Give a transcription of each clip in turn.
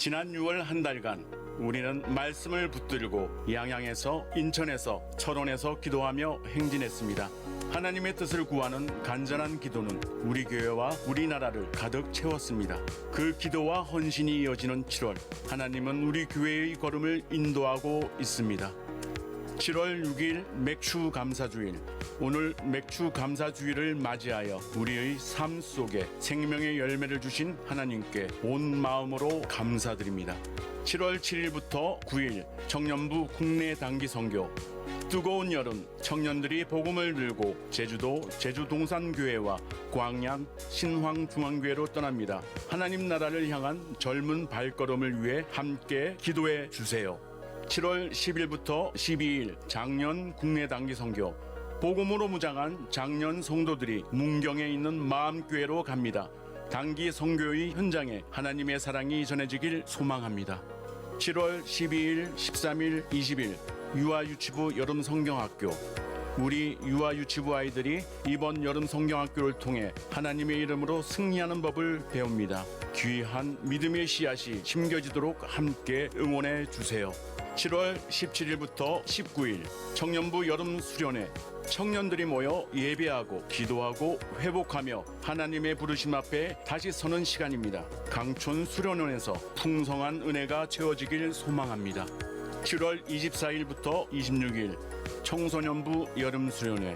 지난 6월 한 달간 우리는 말씀을 붙들고 양양에서 인천에서 철원에서 기도하며 행진했습니다. 하나님의 뜻을 구하는 간절한 기도는 우리 교회와 우리나라를 가득 채웠습니다. 그 기도와 헌신이 이어지는 7월, 하나님은 우리 교회의 걸음을 인도하고 있습니다. 7월 6일 맥주 감사주일, 오늘 맥주 감사주일을 맞이하여 우리의 삶 속에 생명의 열매를 주신 하나님께 온 마음으로 감사드립니다. 7월 7일부터 9일 청년부 국내 단기 선교, 뜨거운 여름 청년들이 복음을 들고 제주도 제주동산교회와 광양 신황중앙교회로 떠납니다. 하나님 나라를 향한 젊은 발걸음을 위해 함께 기도해 주세요. 7월 10일부터 12일 작년 국내 단기 선교, 복음으로 무장한 작년 성도들이 문경에 있는 마음교회로 갑니다. 단기 선교의 현장에 하나님의 사랑이 전해지길 소망합니다. 7월 12일, 13일, 20일 유아유치부 여름 성경학교, 우리 유아유치부 아이들이 이번 여름 성경학교를 통해 하나님의 이름으로 승리하는 법을 배웁니다. 귀한 믿음의 씨앗이 심겨지도록 함께 응원해 주세요. 7월 17일부터 19일 청년부 여름 수련회, 청년들이 모여 예배하고 기도하고 회복하며 하나님의 부르심 앞에 다시 서는 시간입니다. 강촌 수련원에서 풍성한 은혜가 채워지길 소망합니다. 7월 24일부터 26일 청소년부 여름 수련회,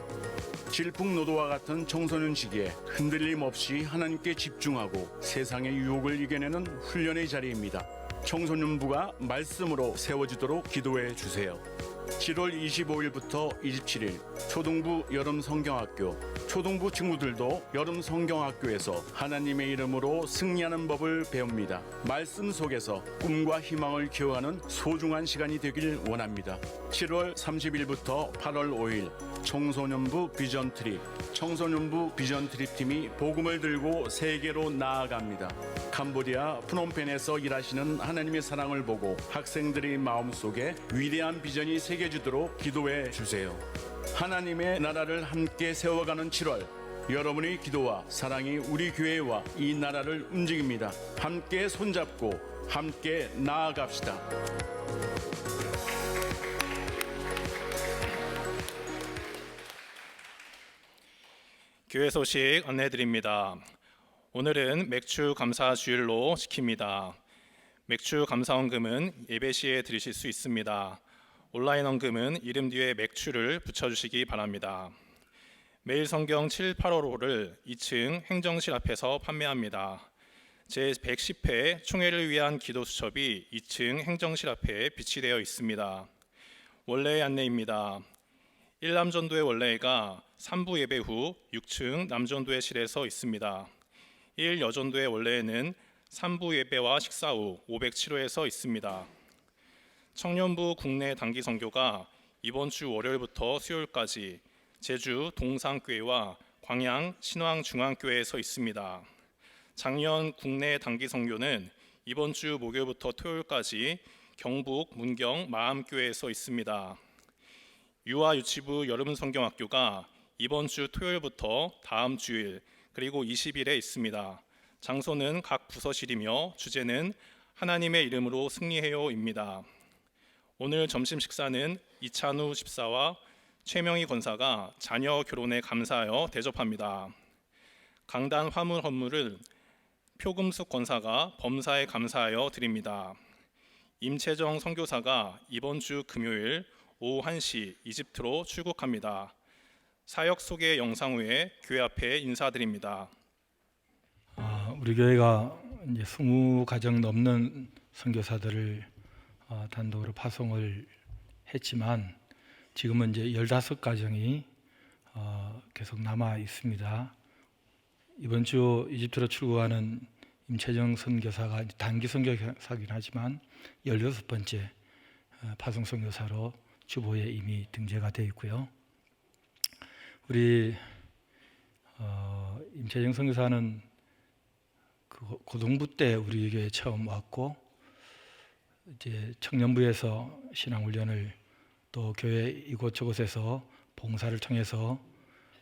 질풍노도와 같은 청소년 시기에 흔들림 없이 하나님께 집중하고 세상의 유혹을 이겨내는 훈련의 자리입니다. 청소년부가 말씀으로 세워지도록 기도해 주세요. 7월 25일부터 27일 초등부 여름 성경학교, 초등부 친구들도 여름 성경학교에서 하나님의 이름으로 승리하는 법을 배웁니다. 말씀 속에서 꿈과 희망을 키워가는 소중한 시간이 되길 원합니다. 7월 30일부터 8월 5일 청소년부 비전트립, 청소년부 비전트립 팀이 복음을 들고 세계로 나아갑니다. 캄보디아 프놈펜에서 일하시는 하나님의 사랑을 보고 학생들의 마음속에 위대한 비전이 새겨지도록 기도해 주세요. 하나님의 나라를 함께 세워가는 7월, 여러분의 기도와 사랑이 우리 교회와 이 나라를 움직입니다. 함께 손잡고 함께 나아갑시다. 교회 소식 안내드립니다. 오늘은 맥주 감사 주일로 지킵니다. 맥주 감사 헌금은 예배 시에 드리실 수 있습니다. 온라인 헌금은 이름 뒤에 맥주를 붙여주시기 바랍니다. 매일 성경 7, 8월호를 2층 행정실 앞에서 판매합니다. 제110회 총회를 위한 기도 수첩이 2층 행정실 앞에 비치되어 있습니다. 원래의 안내입니다. 1남전도의 원래가 3부 예배 후 6층 남전도회실에서 있습니다. 1여전도의 원래는 3부 예배와 식사 후 507호에서 있습니다. 청년부 국내 단기 선교가 이번 주 월요일부터 수요일까지 제주 동산교회와 광양 신황중앙교회에서 있습니다. 작년 국내 단기 선교는 이번 주 목요일부터 토요일까지 경북 문경 마암교회에서 있습니다. 유아유치부 여름 성경학교가 이번 주 토요일부터 다음 주일 그리고 20일에 있습니다. 장소는 각 부서실이며 주제는 하나님의 이름으로 승리해요입니다. 오늘 점심 식사는 이찬우 집사와 최명희 권사가 자녀 결혼에 감사하여 대접합니다. 강단 화물 헌물을 표금숙 권사가 범사에 감사하여 드립니다. 임채정 선교사가 이번 주 금요일 오후 1시 이집트로 출국합니다. 사역 소개 영상 후에 교회 앞에 인사드립니다. 우리 교회가 이제 20가정 넘는 선교사들을 단독으로 파송을 했지만 지금은 이제 15가정이 계속 남아 있습니다. 이번 주 이집트로 출국하는 임채정 선교사가 단기 선교사이긴 하지만 16번째 파송 선교사로 주보에 이미 등재가 되어 있고요. 우리 임채정 선교사는 고등부 때 우리 교회에 처음 왔고 이제 청년부에서 신앙훈련을 또 교회 이곳저곳에서 봉사를 통해서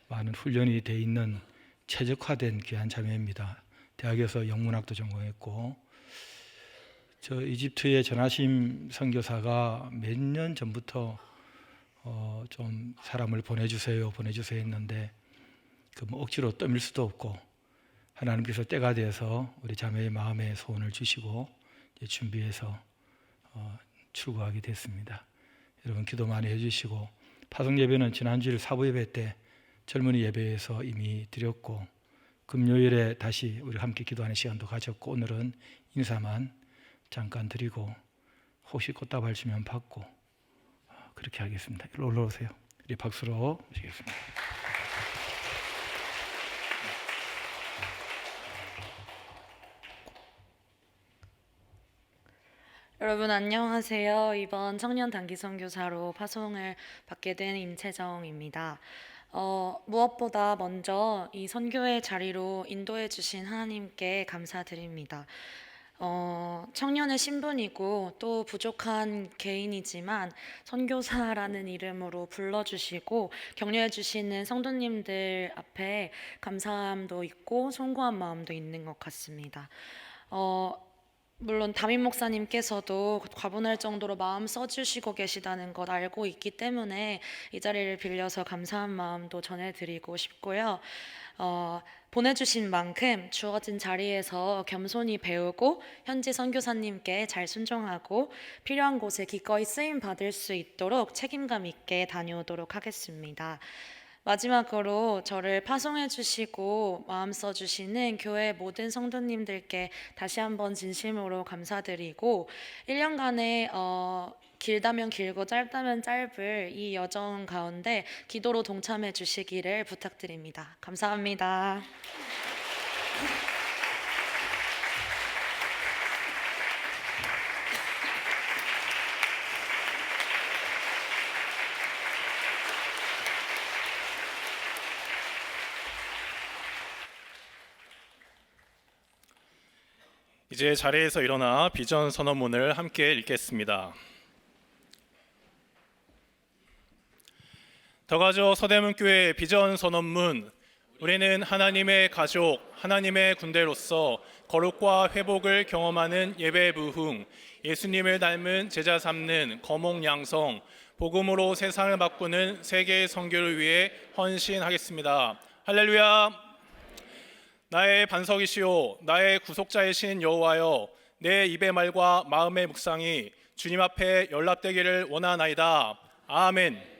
많은 훈련이 돼 있는 최적화된 귀한 자매입니다. 대학에서 영문학도 전공했고 저 이집트의 전하심 선교사가 몇 년 전부터 좀 사람을 보내주세요 했는데 뭐 억지로 떠밀 수도 없고 하나님께서 때가 되어서 우리 자매의 마음에 소원을 주시고 이제 준비해서 출국하게 됐습니다. 여러분 기도 많이 해주시고, 파송 예배는 지난주일 사부 예배 때 젊은이 예배에서 이미 드렸고, 금요일에 다시 우리 함께 기도하는 시간도 가졌고, 오늘은 인사만 잠깐 드리고 혹시 꽃다발 주면 받고 그렇게 하겠습니다. 일로 올라오세요. 우리 박수로 모시겠습니다. 여러분 안녕하세요. 이번 청년 단기 선교사로 파송을 받게 된 임채정입니다. 무엇보다 먼저 이 선교의 자리로 인도해 주신 하나님께 감사드립니다. 청년의 신분이고 또 부족한 개인이지만 선교사라는 이름으로 불러주시고 격려해 주시는 성도님들 앞에 감사함도 있고 송구한 마음도 있는 것 같습니다. 물론 담임 목사님께서도 과분할 정도로 마음 써주시고 계시다는 것 알고 있기 때문에 이 자리를 빌려서 감사한 마음도 전해드리고 싶고요. 보내주신 만큼 주어진 자리에서 겸손히 배우고 현지 선교사님께 잘 순종하고 필요한 곳에 기꺼이 쓰임 받을 수 있도록 책임감 있게 다녀오도록 하겠습니다. 마지막으로 저를 파송해 주시고 마음 써주시는 교회 모든 성도님들께 다시 한번 진심으로 감사드리고 1년간의 길다면 길고 짧다면 짧을 이 여정 가운데 기도로 동참해 주시기를 부탁드립니다. 감사합니다. 이제 자리에서 일어나 비전 선언문을 함께 읽겠습니다. 더가죠 서대문교회 비전 선언문. 우리는 하나님의 가족, 하나님의 군대로서 거룩과 회복을 경험하는 예배 부흥, 예수님을 닮은 제자 삼는 거목 양성, 복음으로 세상을 바꾸는 세계 선교를 위해 헌신하겠습니다. 할렐루야. 나의 반석이시오 나의 구속자이신 여호와여, 내 입의 말과 마음의 묵상이 주님 앞에 연락되기를 원하나이다. 아멘.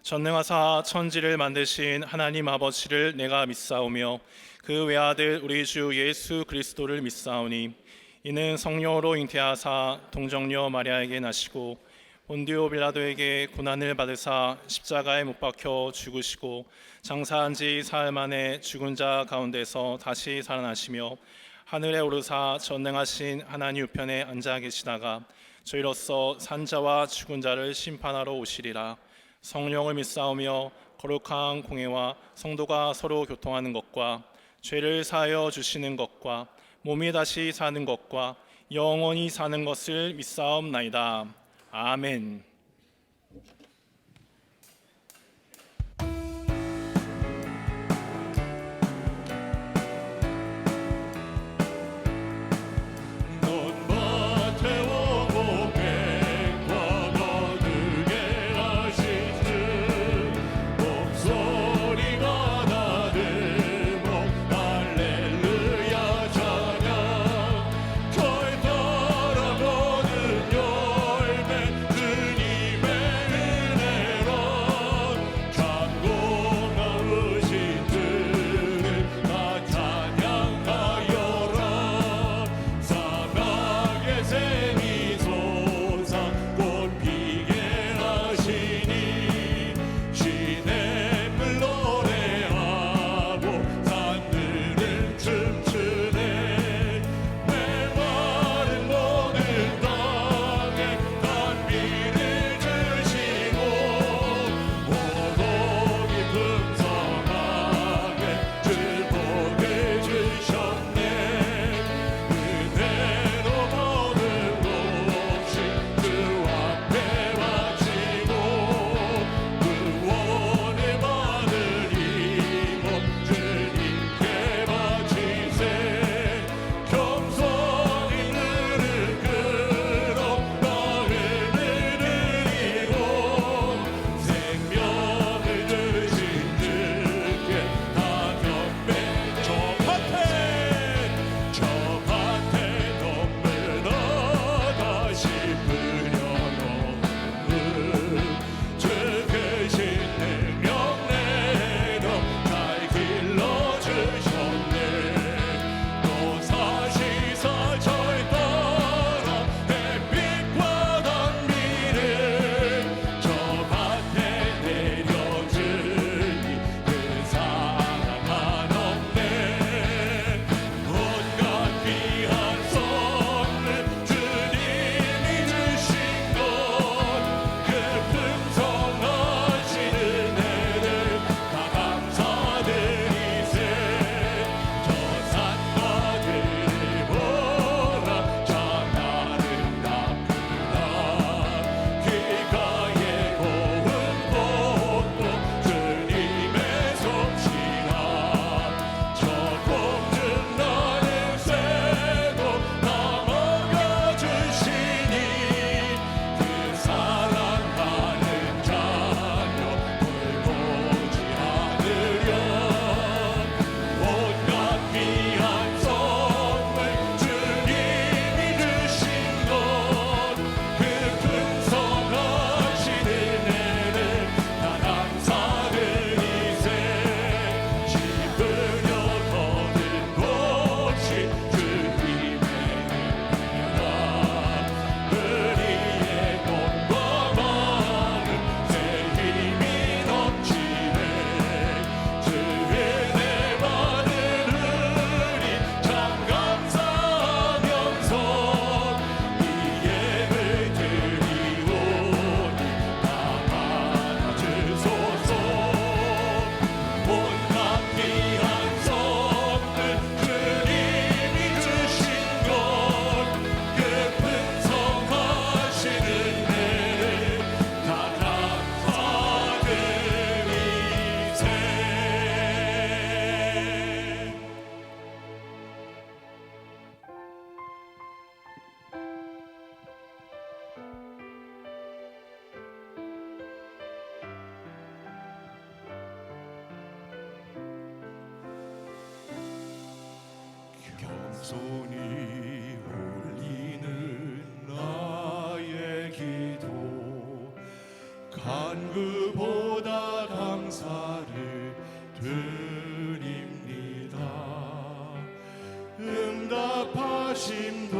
전능하사 천지를 만드신 하나님 아버지를 내가 믿사오며 그 외아들 우리 주 예수 그리스도를 믿사오니, 이는 성령으로 잉태하사 동정녀 마리아에게 나시고 본디오 빌라도에게 고난을 받으사 십자가에 못 박혀 죽으시고 장사한 지 사흘 만에 죽은 자 가운데서 다시 살아나시며 하늘에 오르사 전능하신 하나님 우편에 앉아 계시다가 저희로서 산자와 죽은 자를 심판하러 오시리라. 성령을 믿사오며 거룩한 공회와 성도가 서로 교통하는 것과 죄를 사하여 주시는 것과 몸이 다시 사는 것과 영원히 사는 것을 믿사옵나이다. 아멘. 겸손히 올리는 나의 기도 간구보다 감사를 드립니다. 응답하심도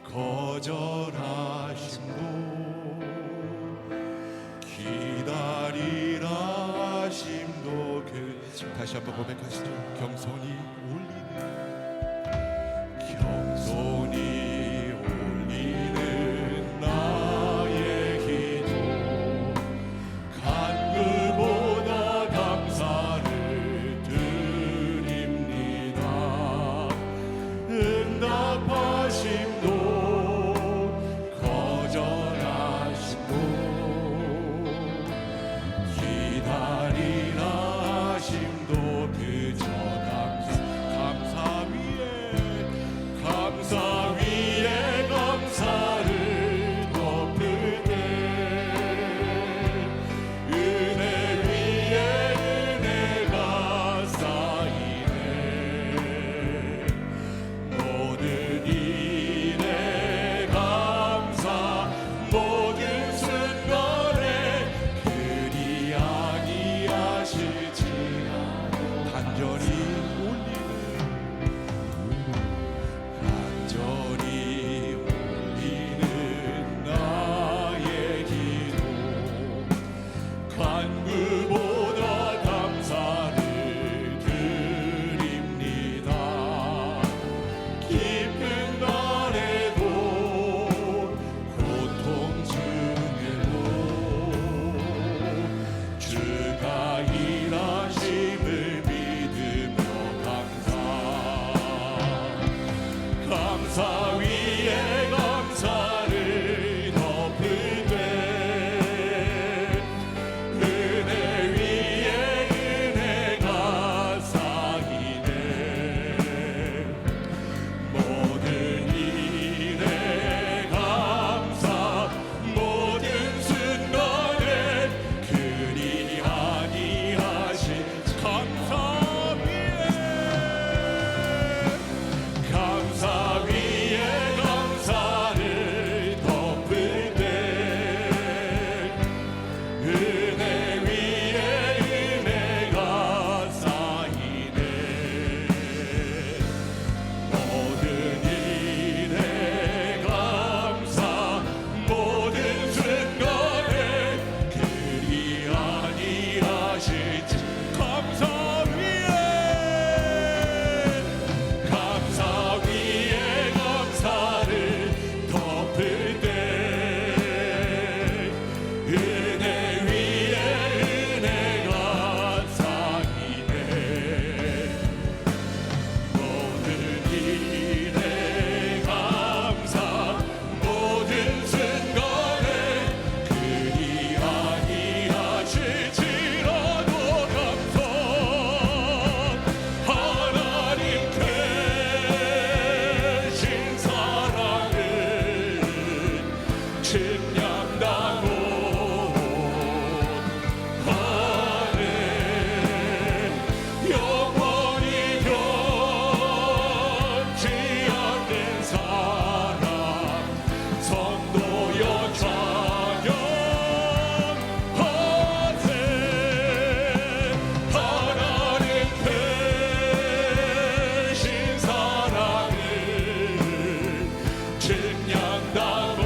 거절하심도 기다리라 하심도 다시 한번 고백하시죠. 겸손히 올리는 나의 기도 간구보다 감사를 드립니다. 응답하심도 거절하심도 기다리라 하심도 그저 감사 위에 감사를 덮을 때 은혜 위에 은혜가 쌓이네. 모든 일에 감사 모든 순간에 그리 아니하실지라도 간절히 올리는 나의 기도 간구보다 감사를 드립니다. 깊은 날에도 고통 중에도 주가 일하심을 믿으며 감사 위에 감사를 덮을 때 은혜 위에 은혜가 쌓이네. 모든 일에 감사 모든 순간에 그리 아니하신 감사 위에 감사를 덮을 때 은혜 위에 은혜가 쌓이네. 모든 일에 감사 모든 순간에 그리 아니하실지 감사 위에 감사를 덮을 때 은혜 위에 은혜가 쌓이네. 모든 일에 감사 모든 순간에 그리 아니하실지라도 감사 하나님께 사랑을 측량다고 하네. 영원히 변치 않는 사랑 성도여 찬양하세. 하나님 크신 사랑을 측량다고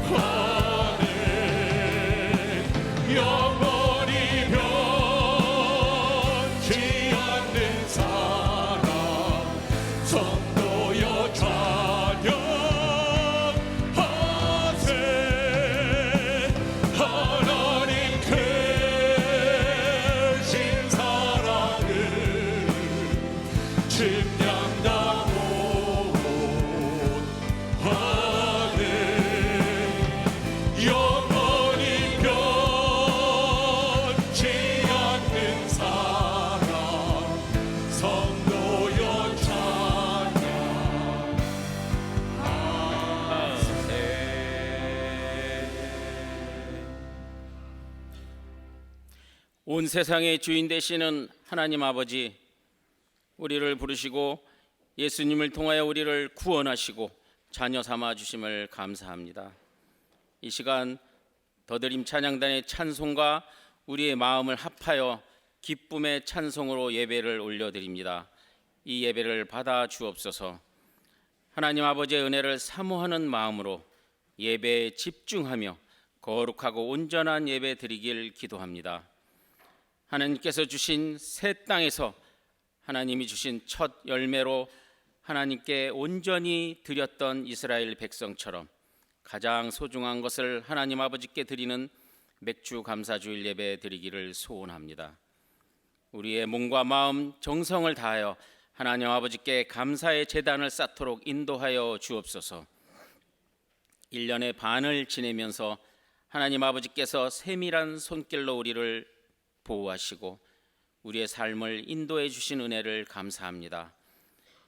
하네. 영원히 변치 않는 사랑 성도여 찬양하세. 하나님 크신 사랑을 측량다고 하네. 영원히 변치 않는 사랑 성도여 찬양하세. 온 세상의 주인 되시는 하나님 아버지, 우리를 부르시고 예수님을 통하여 우리를 구원하시고 자녀 삼아 주심을 감사합니다. 이 시간 더드림 찬양단의 찬송과 우리의 마음을 합하여 기쁨의 찬송으로 예배를 올려드립니다. 이 예배를 받아 주옵소서. 하나님 아버지의 은혜를 사모하는 마음으로 예배에 집중하며 거룩하고 온전한 예배 드리길 기도합니다. 하나님께서 주신 새 땅에서 하나님이 주신 첫 열매로 하나님께 온전히 드렸던 이스라엘 백성처럼 가장 소중한 것을 하나님 아버지께 드리는 맥주 감사주일 예배 드리기를 소원합니다. 우리의 몸과 마음 정성을 다하여 하나님 아버지께 감사의 제단을 쌓도록 인도하여 주옵소서. 1년의 반을 지내면서 하나님 아버지께서 세밀한 손길로 우리를 보호하시고 우리의 삶을 인도해 주신 은혜를 감사합니다.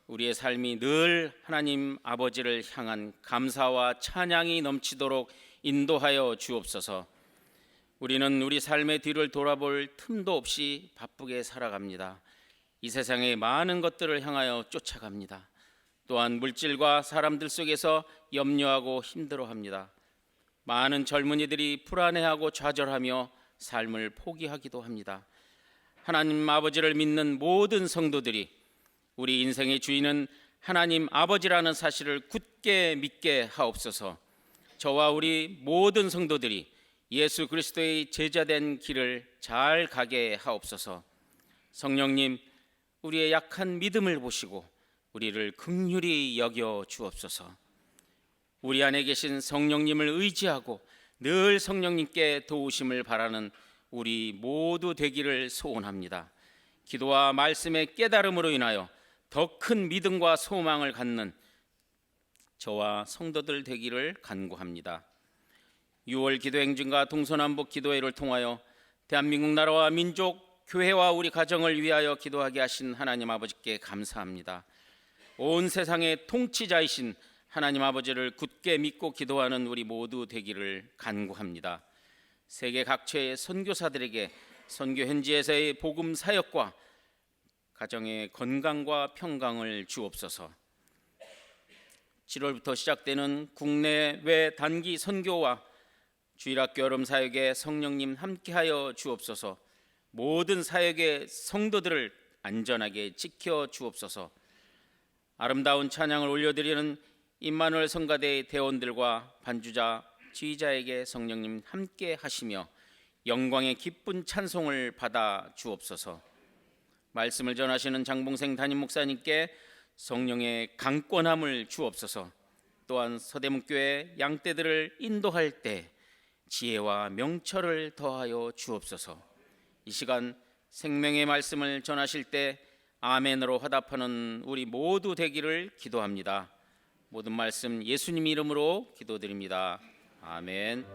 우리의 삶이 늘 하나님 아버지를 향한 감사와 찬양이 넘치도록 인도하여 주옵소서. 우리는 우리 삶의 뒤를 돌아볼 틈도 없이 바쁘게 살아갑니다. 이 세상의 많은 것들을 향하여 쫓아갑니다. 또한 물질과 사람들 속에서 염려하고 힘들어합니다. 많은 젊은이들이 불안해하고 좌절하며 삶을 포기하기도 합니다. 하나님 아버지를 믿는 모든 성도들이 우리 인생의 주인은 하나님 아버지라는 사실을 굳게 믿게 하옵소서. 저와 우리 모든 성도들이 예수 그리스도의 제자된 길을 잘 가게 하옵소서. 성령님, 우리의 약한 믿음을 보시고 우리를 긍휼히 여겨 주옵소서. 우리 안에 계신 성령님을 의지하고 늘 성령님께 도우심을 바라는 우리 모두 되기를 소원합니다. 기도와 말씀의 깨달음으로 인하여 더 큰 믿음과 소망을 갖는 저와 성도들 되기를 간구합니다. 6월 기도행진과 동서남북 기도회를 통하여 대한민국 나라와 민족, 교회와 우리 가정을 위하여 기도하게 하신 하나님 아버지께 감사합니다. 온 세상의 통치자이신 하나님 아버지를 굳게 믿고 기도하는 우리 모두 되기를 간구합니다. 세계 각처의 선교사들에게 선교 현지에서의 복음 사역과 가정의 건강과 평강을 주옵소서. 7월부터 시작되는 국내외 단기 선교와 주일학교 여름 사역에 성령님 함께하여 주옵소서. 모든 사역의 성도들을 안전하게 지켜 주옵소서. 아름다운 찬양을 올려드리는 임마누엘 성가대의 대원들과 반주자, 지휘자에게 성령님 함께 하시며 영광의 기쁜 찬송을 받아 주옵소서. 말씀을 전하시는 장봉생 담임 목사님께 성령의 강권함을 주옵소서. 또한 서대문교회 양떼들을 인도할 때 지혜와 명철을 더하여 주옵소서. 이 시간 생명의 말씀을 전하실 때 아멘으로 화답하는 우리 모두 되기를 기도합니다. 모든 말씀 예수님 이름으로 기도드립니다. 아멘.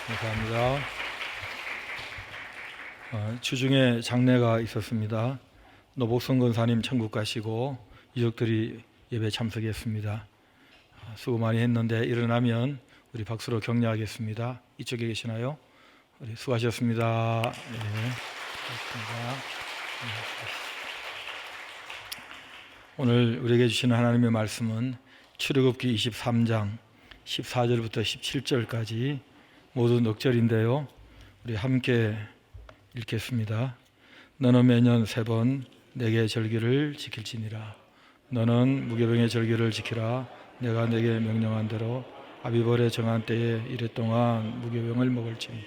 감사합니다. 주중에 장례가 있었습니다. 노복성 권사님 천국 가시고 유족들이 예배 참석했습니다. 수고 많이 했는데 일어나면 우리 박수로 격려하겠습니다. 이쪽에 계시나요? 우리 수고하셨습니다. 네, 고맙습니다. 오늘 우리에게 주시는 하나님의 말씀은 출애굽기 23장 14절부터 17절까지 모두 넉절인데요. 우리 함께 읽겠습니다. 너는 매년 3번 내게 절기를 지킬지니라. 너는 무교병의 절기를 지키라. 내가 내게 명령한 대로 아비벌에 정한 때에 이래 동안 무교병을 먹을지니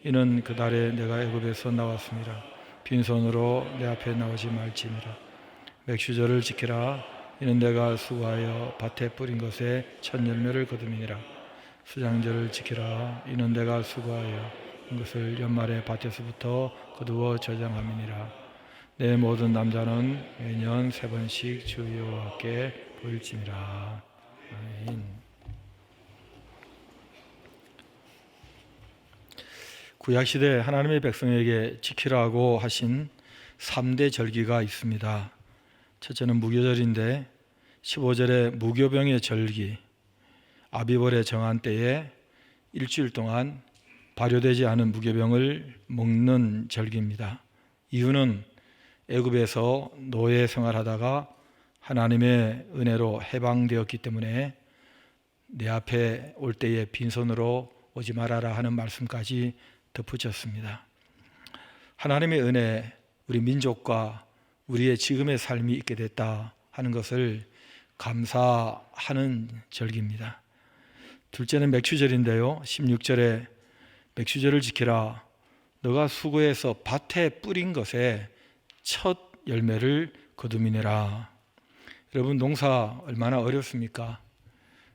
이는 그 달에 내가 애굽에서 나왔습니다. 빈손으로 내 앞에 나오지 말지니라. 맥슈절을 지키라. 이는 내가 수고하여 밭에 뿌린 것에 첫 열매를 거두미니라. 수장절을 지키라. 이는 내가 수고하여 이것을 연말에 밭에서부터 거두어 저장함이니라. 내 모든 남자는 매년 3번씩 주 여호와께 보일지니라. 아멘. 구약시대 하나님의 백성에게 지키라고 하신 3대 절기가 있습니다. 첫째는 무교절인데 15절에 무교병의 절기, 아비벌에 정한 때에 일주일 동안 발효되지 않은 무교병을 먹는 절기입니다. 이유는 애굽에서 노예 생활하다가 하나님의 은혜로 해방되었기 때문에 내 앞에 올 때에 빈손으로 오지 말아라 하는 말씀까지 덧붙였습니다. 하나님의 은혜, 우리 민족과 우리의 지금의 삶이 있게 됐다 하는 것을 감사하는 절기입니다. 둘째는 맥추절인데요. 16절에 맥추절을 지키라. 너가 수고해서 밭에 뿌린 것에 첫 열매를 거두미내라. 여러분, 농사 얼마나 어렵습니까?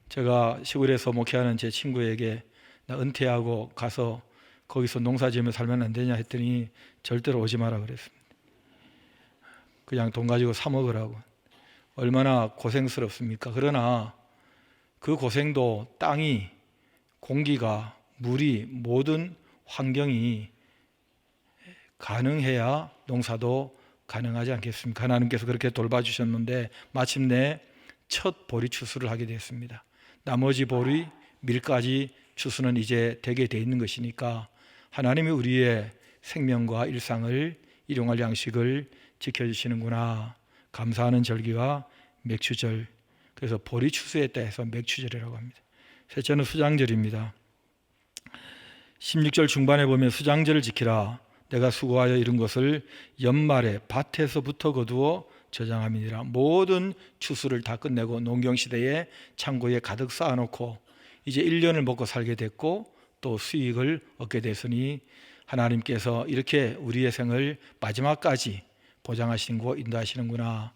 제가 시골에서 목회하는 제 친구에게 나 은퇴하고 가서 거기서 농사 지으며 살면 안 되냐 했더니 절대로 오지 마라 그랬습니다. 그냥 돈 가지고 사 먹으라고. 얼마나 고생스럽습니까? 그러나 그 고생도 땅이, 공기가, 물이, 모든 환경이 가능해야 농사도 가능하지 않겠습니까? 하나님께서 그렇게 돌봐주셨는데 마침내 첫 보리 추수를 하게 됐습니다. 나머지 보리, 밀까지 추수는 이제 되게 돼 있는 것이니까 하나님이 우리의 생명과 일상을 일용할 양식을 지켜주시는구나. 감사하는 절기가 맥추절. 그래서 보리 추수했다 해서 맥추절이라고 합니다. 셋째는 수장절입니다. 16절 중반에 보면 수장절을 지키라. 내가 수고하여 이룬 것을 연말에 밭에서부터 거두어 저장함이니라. 모든 추수를 다 끝내고 농경시대에 창고에 가득 쌓아놓고 이제 1년을 먹고 살게 됐고 또 수익을 얻게 됐으니 하나님께서 이렇게 우리의 생을 마지막까지 보장하시고 인도하시는구나.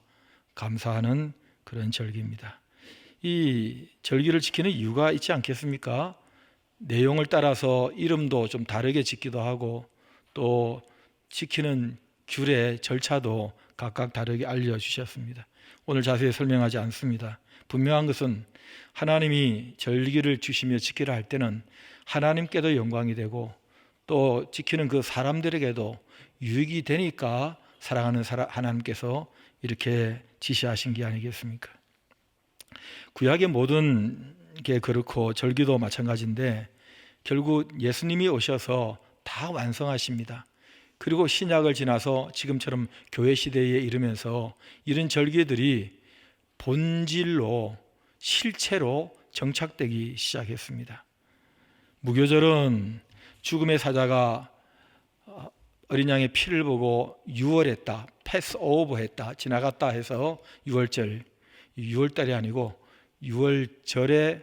감사하는 그런 절기입니다. 이 절기를 지키는 이유가 있지 않겠습니까? 내용을 따라서 이름도 좀 다르게 짓기도 하고 또 지키는 규례, 절차도 각각 다르게 알려주셨습니다. 오늘 자세히 설명하지 않습니다. 분명한 것은 하나님이 절기를 주시며 지키라 할 때는 하나님께도 영광이 되고 또 지키는 그 사람들에게도 유익이 되니까 사랑하는 하나님께서 이렇게 지시하신 게 아니겠습니까? 구약의 모든 게 그렇고 절기도 마찬가지인데 결국 예수님이 오셔서 다 완성하십니다. 그리고 신약을 지나서 지금처럼 교회 시대에 이르면서 이런 절기들이 본질로 실체로 정착되기 시작했습니다. 무교절은 죽음의 사자가 어린 양의 피를 보고 유월했다, 패스오버했다, 지나갔다 해서 유월절, 6월달이 아니고 유월절에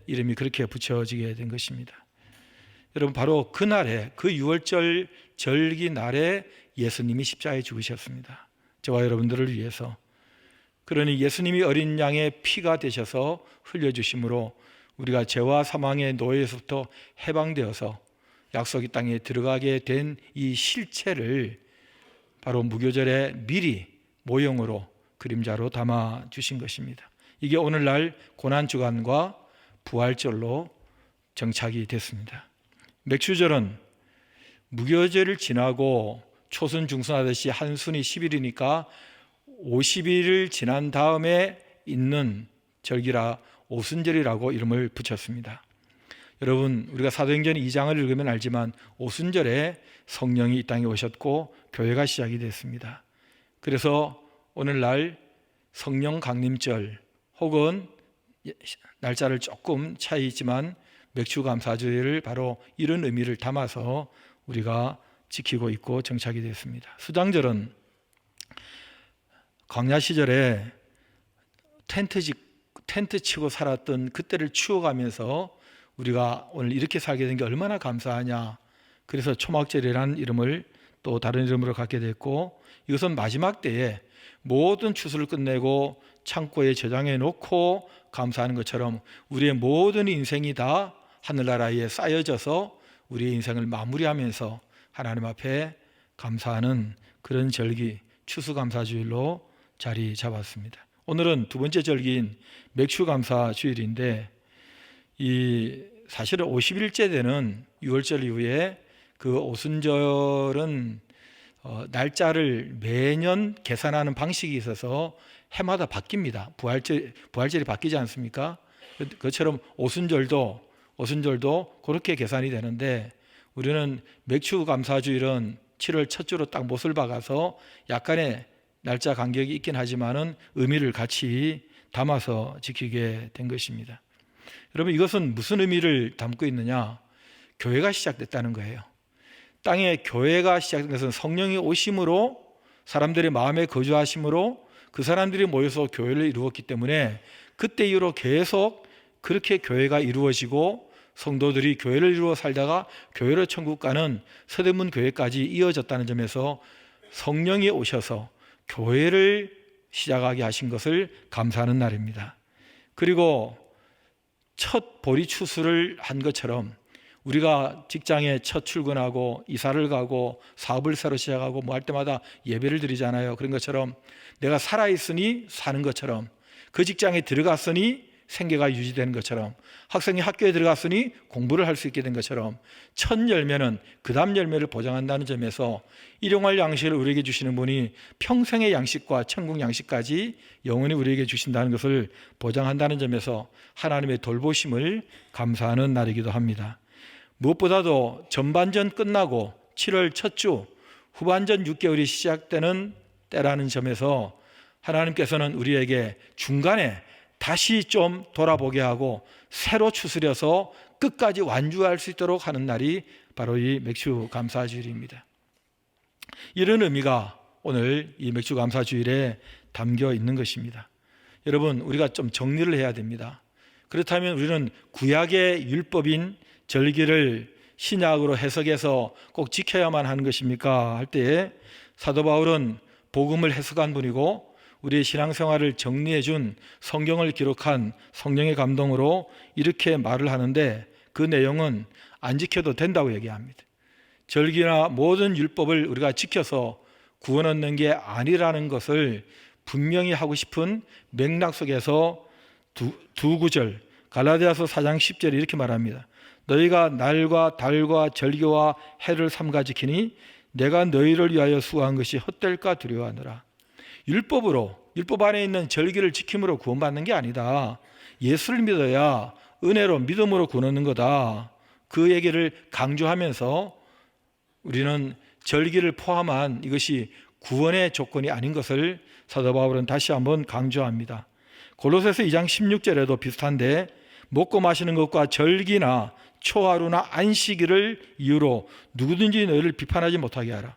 이름이 그렇게 붙여지게 된 것입니다. 여러분, 바로 그날에, 그 유월절 절기 날에 예수님이 십자가에 죽으셨습니다. 저와 여러분들을 위해서. 그러니 예수님이 어린 양의 피가 되셔서 흘려주심으로 우리가 죄와 사망의 노예에서부터 해방되어서 약속의 땅에 들어가게 된 이 실체를 바로 무교절에 미리 모형으로 그림자로 담아 주신 것입니다. 이게 오늘날 고난주간과 부활절로 정착이 됐습니다. 맥추절은 무교절을 지나고 초순 중순하듯이 한순이 10일이니까 50일을 지난 다음에 있는 절기라 오순절이라고 이름을 붙였습니다. 여러분, 우리가 사도행전 2장을 읽으면 알지만 오순절에 성령이 이 땅에 오셨고 교회가 시작이 됐습니다. 그래서 오늘날 성령 강림절 혹은 날짜를 조금 차이 있지만 맥추감사주일을 바로 이런 의미를 담아서 우리가 지키고 있고 정착이 됐습니다. 수장절은 광야 시절에 텐트 치고 살았던 그때를 추억하면서 우리가 오늘 이렇게 살게 된 게 얼마나 감사하냐. 그래서 초막절이라는 이름을 또 다른 이름으로 갖게 됐고, 이것은 마지막 때에 모든 추수를 끝내고 창고에 저장해 놓고 감사하는 것처럼 우리의 모든 인생이 다 하늘나라에 쌓여져서 우리의 인생을 마무리하면서 하나님 앞에 감사하는 그런 절기, 추수감사주일로 자리 잡았습니다. 오늘은 두 번째 절기인 맥추감사주일인데, 이 사실은 50일째 되는 6월절 이후에 그 오순절은 날짜를 매년 계산하는 방식이 있어서 해마다 바뀝니다. 부활절이 바뀌지 않습니까? 그것처럼 오순절도 그렇게 계산이 되는데, 우리는 맥추감사주일은 7월 첫 주로 딱 못을 박아서 약간의 날짜 간격이 있긴 하지만은 의미를 같이 담아서 지키게 된 것입니다. 여러분, 이것은 무슨 의미를 담고 있느냐? 교회가 시작됐다는 거예요. 땅에 교회가 시작된 것은 성령이 오심으로, 사람들의 마음에 거주하심으로 그 사람들이 모여서 교회를 이루었기 때문에 그때 이후로 계속 그렇게 교회가 이루어지고 성도들이 교회를 이루어 살다가 교회로 천국 가는 서대문 교회까지 이어졌다는 점에서 성령이 오셔서 교회를 시작하게 하신 것을 감사하는 날입니다. 그리고 첫 보리 추수를 한 것처럼 우리가 직장에 첫 출근하고 이사를 가고 사업을 새로 시작하고 뭐 할 때마다 예배를 드리잖아요. 그런 것처럼 내가 살아있으니 사는 것처럼, 그 직장에 들어갔으니 생계가 유지되는 것처럼, 학생이 학교에 들어갔으니 공부를 할 수 있게 된 것처럼 첫 열매는 그 다음 열매를 보장한다는 점에서 일용할 양식을 우리에게 주시는 분이 평생의 양식과 천국 양식까지 영원히 우리에게 주신다는 것을 보장한다는 점에서 하나님의 돌보심을 감사하는 날이기도 합니다. 무엇보다도 전반전 끝나고 7월 첫 주, 후반전 6개월이 시작되는 때라는 점에서 하나님께서는 우리에게 중간에 다시 좀 돌아보게 하고 새로 추스려서 끝까지 완주할 수 있도록 하는 날이 바로 이 맥추감사주일입니다. 이런 의미가 오늘 이 맥추감사주일에 담겨 있는 것입니다. 여러분, 우리가 좀 정리를 해야 됩니다. 그렇다면 우리는 구약의 율법인 절기를 신약으로 해석해서 꼭 지켜야만 하는 것입니까? 할 때에 사도 바울은 복음을 해석한 분이고 우리의 신앙생활을 정리해 준 성경을 기록한 성령의 감동으로 이렇게 말을 하는데, 그 내용은 안 지켜도 된다고 얘기합니다. 절기나 모든 율법을 우리가 지켜서 구원 얻는 게 아니라는 것을 분명히 하고 싶은 맥락 속에서 두 구절, 갈라디아서 4장 10절에 이렇게 말합니다. 너희가 날과 달과 절기와 해를 삼가 지키니 내가 너희를 위하여 수고한 것이 헛될까 두려워하노라. 율법 안에 있는 절기를 지킴으로 구원받는 게 아니다. 예수를 믿어야 은혜로 믿음으로 구원 얻는 거다. 그 얘기를 강조하면서 우리는 절기를 포함한 이것이 구원의 조건이 아닌 것을 사도 바울은 다시 한번 강조합니다. 골로새서 2장 16절에도 비슷한데, 먹고 마시는 것과 절기나 초하루나 안식일을 이유로 누구든지 너희를 비판하지 못하게 하라.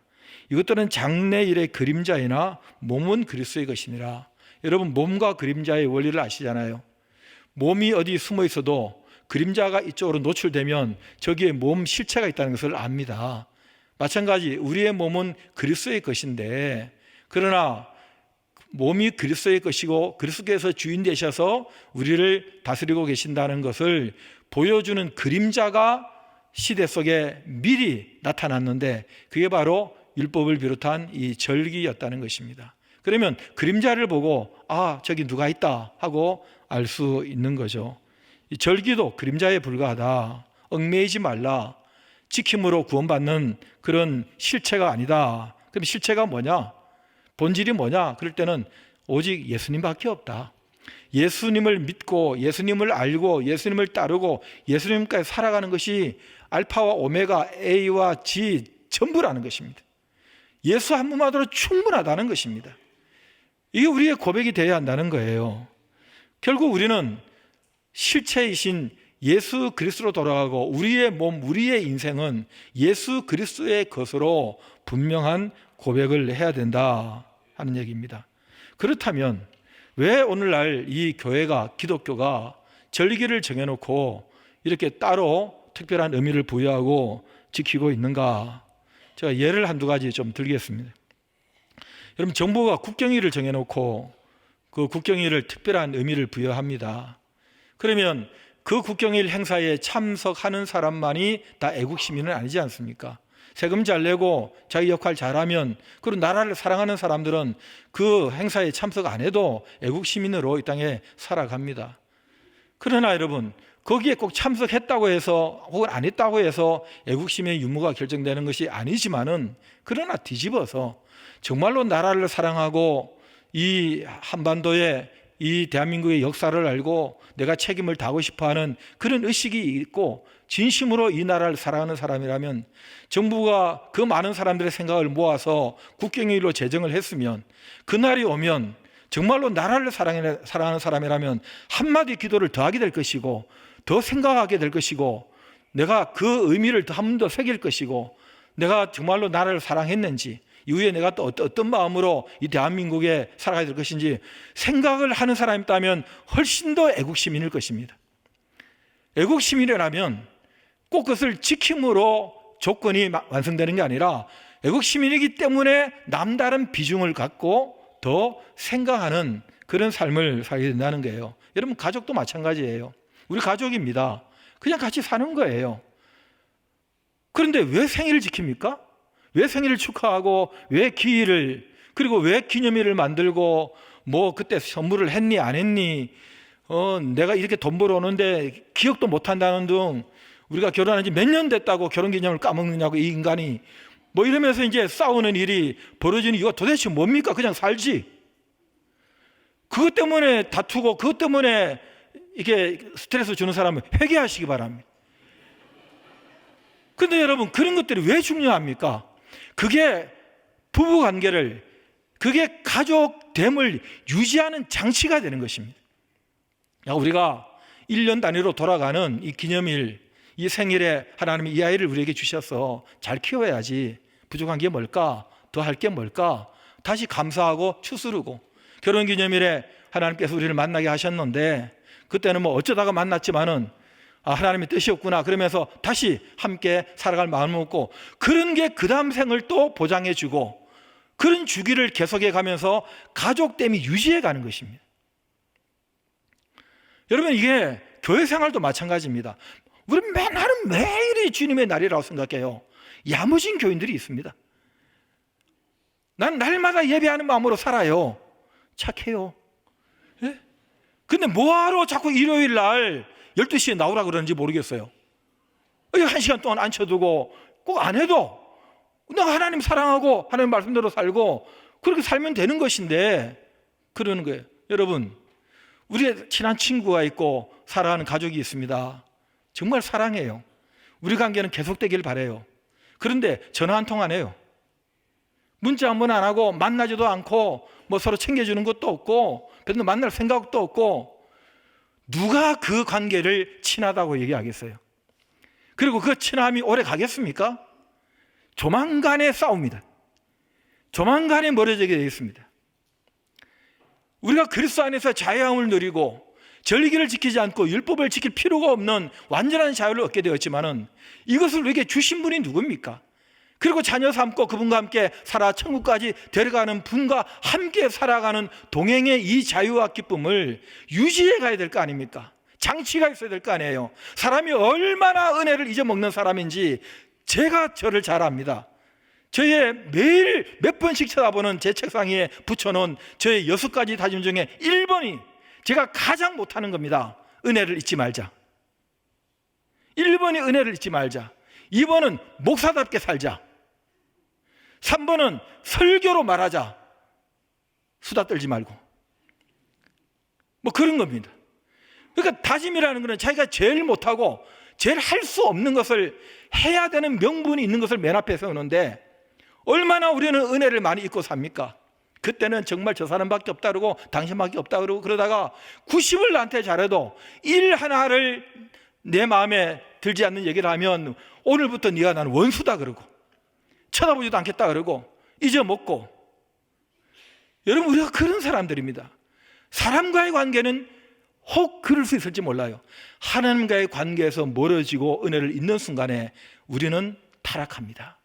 이것들은 장래일의 그림자이나 몸은 그리스도의 것이니라. 여러분, 몸과 그림자의 원리를 아시잖아요. 몸이 어디 숨어 있어도 그림자가 이쪽으로 노출되면 저기에 몸 실체가 있다는 것을 압니다. 마찬가지 우리의 몸은 그리스도의 것인데, 그러나 몸이 그리스도의 것이고 그리스도께서 주인 되셔서 우리를 다스리고 계신다는 것을 보여주는 그림자가 시대 속에 미리 나타났는데, 그게 바로 율법을 비롯한 이 절기였다는 것입니다. 그러면 그림자를 보고 저기 누가 있다 하고 알 수 있는 거죠. 이 절기도 그림자에 불과하다. 얽매이지 말라. 지킴으로 구원받는 그런 실체가 아니다. 그럼 실체가 뭐냐? 본질이 뭐냐? 그럴 때는 오직 예수님밖에 없다. 예수님을 믿고 예수님을 알고 예수님을 따르고 예수님까지 살아가는 것이 알파와 오메가 A와 G 전부라는 것입니다. 예수 한 분만으로 충분하다는 것입니다. 이게 우리의 고백이 되어야 한다는 거예요. 결국 우리는 실체이신 예수 그리스도로 돌아가고 우리의 몸, 우리의 인생은 예수 그리스도의 것으로 분명한 고백을 해야 된다 하는 얘기입니다. 그렇다면 왜 오늘날 이 교회가, 기독교가 절기를 정해놓고 이렇게 따로 특별한 의미를 부여하고 지키고 있는가? 제가 예를 한두 가지 좀 들겠습니다. 여러분, 정부가 국경일을 정해놓고 그 국경일을 특별한 의미를 부여합니다. 그러면 그 국경일 행사에 참석하는 사람만이 다 애국 시민은 아니지 않습니까? 세금 잘 내고 자기 역할 잘하면, 그리고 나라를 사랑하는 사람들은 그 행사에 참석 안 해도 애국 시민으로 이 땅에 살아갑니다. 그러나 여러분, 거기에 꼭 참석했다고 해서 혹은 안 했다고 해서 애국 시민의 유무가 결정되는 것이 아니지만은, 그러나 뒤집어서 정말로 나라를 사랑하고 이 한반도에 이 대한민국의 역사를 알고 내가 책임을 다하고 싶어하는 그런 의식이 있고 진심으로 이 나라를 사랑하는 사람이라면, 정부가 그 많은 사람들의 생각을 모아서 국경일로 제정을 했으면, 그날이 오면 정말로 나라를 사랑하는 사람이라면 한마디 기도를 더 하게 될 것이고 더 생각하게 될 것이고, 내가 그 의미를 한 번 더 새길 것이고, 내가 정말로 나라를 사랑했는지, 이후에 내가 또 어떤 마음으로 이 대한민국에 살아가야 될 것인지 생각을 하는 사람이 있다면 훨씬 더 애국시민일 것입니다. 애국시민이라면 꼭 그것을 지킴으로 조건이 완성되는 게 아니라 애국시민이기 때문에 남다른 비중을 갖고 더 생각하는 그런 삶을 살게 된다는 거예요. 여러분, 가족도 마찬가지예요. 우리 가족입니다. 그냥 같이 사는 거예요. 그런데 왜 생일을 지킵니까? 왜 생일을 축하하고 왜 기일을, 그리고 왜 기념일을 만들고 뭐 그때 선물을 했니 안 했니, 내가 이렇게 돈 벌어오는데 기억도 못한다는 등, 우리가 결혼한 지 몇 년 됐다고 결혼기념을 까먹느냐고 이 인간이, 뭐 이러면서 이제 싸우는 일이 벌어지는 이유가 도대체 뭡니까? 그냥 살지. 그것 때문에 다투고 그것 때문에 이게 스트레스 주는 사람은 회개하시기 바랍니다. 그런데 여러분, 그런 것들이 왜 중요합니까? 그게 부부관계를, 그게 가족됨을 유지하는 장치가 되는 것입니다. 우리가 1년 단위로 돌아가는 이 기념일, 이 생일에 하나님이 이 아이를 우리에게 주셔서 잘 키워야지. 부족한 게 뭘까? 더 할 게 뭘까? 다시 감사하고 추스르고, 결혼기념일에 하나님께서 우리를 만나게 하셨는데 그때는 뭐 어쩌다가 만났지만은 하나님의 뜻이었구나 그러면서 다시 함께 살아갈 마음을 먹고, 그런 게 그 다음 생을 또 보장해 주고, 그런 주기를 계속해 가면서 가족됨이 유지해 가는 것입니다. 여러분, 이게 교회 생활도 마찬가지입니다. 우리는 하루는 매일이 주님의 날이라고 생각해요. 야무진 교인들이 있습니다. 난 날마다 예배하는 마음으로 살아요. 착해요. 예? 근데 뭐하러 자꾸 일요일 날 12시에 나오라 그러는지 모르겠어요. 1시간 동안 앉혀두고 꼭 안 해도 내가 하나님 사랑하고 하나님 말씀대로 살고 그렇게 살면 되는 것인데 그러는 거예요. 여러분, 우리의 친한 친구가 있고 사랑하는 가족이 있습니다. 정말 사랑해요. 우리 관계는 계속되길 바라요. 그런데 전화 한 통 안 해요. 문자 한 번 안 하고 만나지도 않고 뭐 서로 챙겨주는 것도 없고 별로 만날 생각도 없고, 누가 그 관계를 친하다고 얘기하겠어요? 그리고 그 친함이 오래 가겠습니까? 조만간에 싸웁니다. 조만간에 멀어지게 되겠습니다. 우리가 그리스도 안에서 자유함을 누리고 절기를 지키지 않고 율법을 지킬 필요가 없는 완전한 자유를 얻게 되었지만은, 이것을 우리에게 주신 분이 누굽니까? 그리고 자녀 삼고 그분과 함께 살아 천국까지 데려가는 분과 함께 살아가는 동행의 이 자유와 기쁨을 유지해 가야 될 거 아닙니까? 장치가 있어야 될 거 아니에요. 사람이 얼마나 은혜를 잊어먹는 사람인지 제가 저를 잘 압니다. 저의 매일 몇 번씩 쳐다보는 제 책상 위에 붙여놓은 저의 6가지 다짐 중에 1번이 제가 가장 못하는 겁니다. 은혜를 잊지 말자. 1번이 은혜를 잊지 말자. 2번은 목사답게 살자. 3번은 설교로 말하자. 수다 떨지 말고. 뭐 그런 겁니다. 그러니까 다짐이라는 것은 자기가 제일 못하고 제일 할 수 없는 것을 해야 되는 명분이 있는 것을 맨 앞에 세우는데, 얼마나 우리는 은혜를 많이 잊고 삽니까? 그때는 정말 저 사람밖에 없다 그러고 당신밖에 없다 그러고, 그러다가 90을 나한테 잘해도 일 하나를 내 마음에 들지 않는 얘기를 하면 오늘부터 네가 나는 원수다 그러고, 쳐다보지도 않겠다 그러고, 잊어먹고. 여러분, 우리가 그런 사람들입니다. 사람과의 관계는 혹 그럴 수 있을지 몰라요. 하나님과의 관계에서 멀어지고 은혜를 잊는 순간에 우리는 타락합니다.